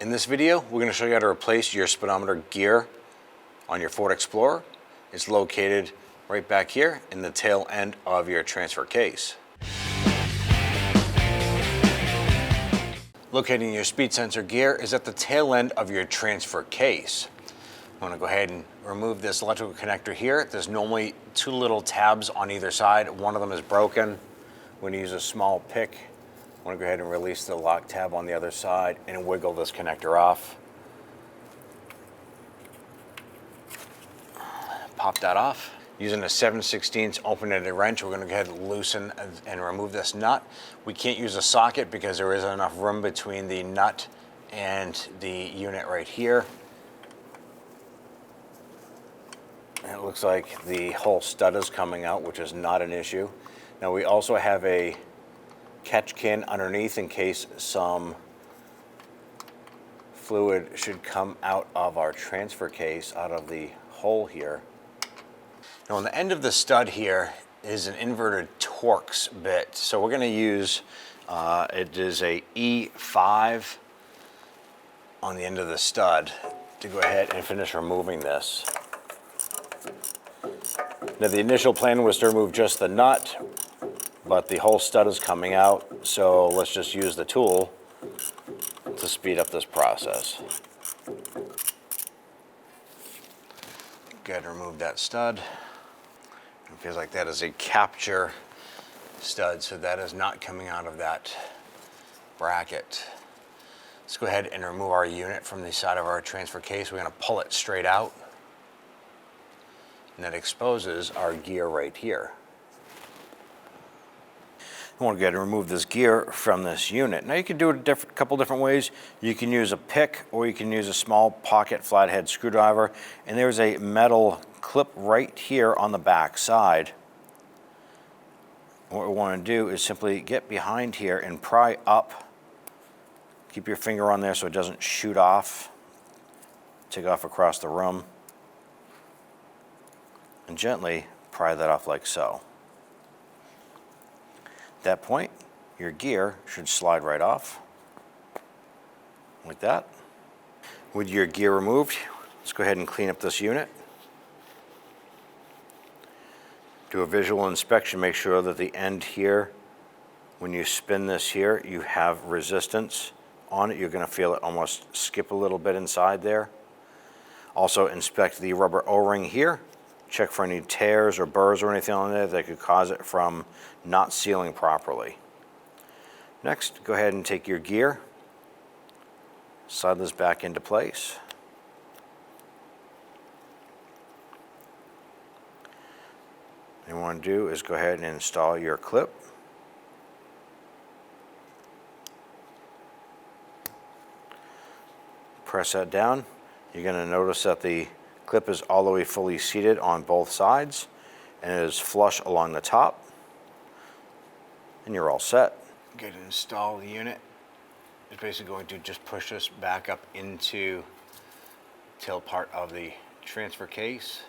In this video, we're going to show you how to replace your speedometer gear on your Ford Explorer. It's located right back here in the tail end of your transfer case. Locating your speed sensor gear is at the tail end of your transfer case. I'm going to go ahead and remove this electrical connector here. There's normally two little tabs on either side. One of them is broken. I'm going to use a small pick. I want to go ahead and release the lock tab on the other side and wiggle this connector off. Pop that off. Using a 7/16 open-ended wrench, we're going to go ahead and loosen and remove this nut. We can't use a socket because there isn't enough room between the nut and the unit right here. And it looks like the whole stud is coming out, which is not an issue. Now we also have a catch can underneath in case some fluid should come out of our transfer case, out of the hole here. Now on the end of the stud here is an inverted Torx bit. So we're going to use, it is a E5 on the end of the stud to go ahead and finish removing this. Now the initial plan was to remove just the nut, but the whole stud is coming out, so let's just use the tool to speed up this process. Go ahead and remove that stud. It feels like that is a capture stud, so that is not coming out of that bracket. Let's go ahead and remove our unit from the side of our transfer case. We're going to pull it straight out, and that exposes our gear right here. I want to go ahead and remove this gear from this unit. Now you can do it a couple different ways. You can use a pick or you can use a small pocket flathead screwdriver, and there's a metal clip right here on the back side. What we want to do is simply get behind here and pry up. Keep your finger on there so it doesn't shoot off, take off across the room, and gently pry that off like so. At that point, your gear should slide right off, like that. With your gear removed, let's go ahead and clean up this unit. Do a visual inspection, make sure that the end here, when you spin this here, you have resistance on it. You're going to feel it almost skip a little bit inside there. Also inspect the rubber O-ring here. Check for any tears or burrs or anything on there that could cause it from not sealing properly. Next, go ahead and take your gear, slide this back into place. What you want to do is go ahead and install your clip. Press that down. You're going to notice that the clip is all the way fully seated on both sides, and it is flush along the top, and you're all set. Good, install the unit. It's basically going to just push this back up into the tail part of the transfer case.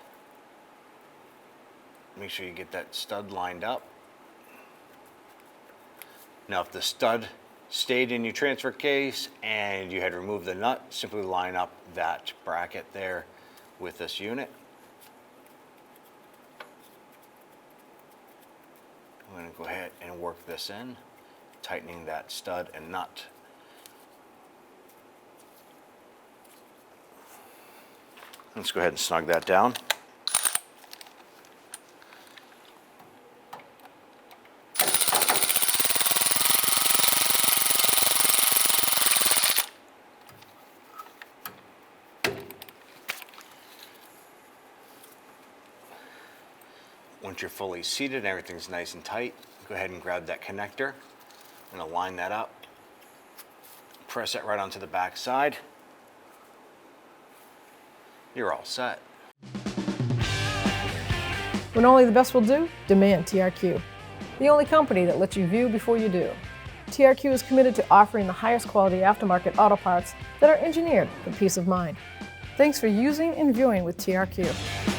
Make sure you get that stud lined up. Now if the stud stayed in your transfer case and you had removed the nut, simply line up that bracket there with this unit. I'm going to go ahead and work this in, tightening that stud and nut. Let's go ahead and snug that down. Once you're fully seated and everything's nice and tight, go ahead and grab that connector and align that up. Press it right onto the back side. You're all set. When only the best will do, demand TRQ. The only company that lets you view before you do. TRQ is committed to offering the highest quality aftermarket auto parts that are engineered for peace of mind. Thanks for using and viewing with TRQ.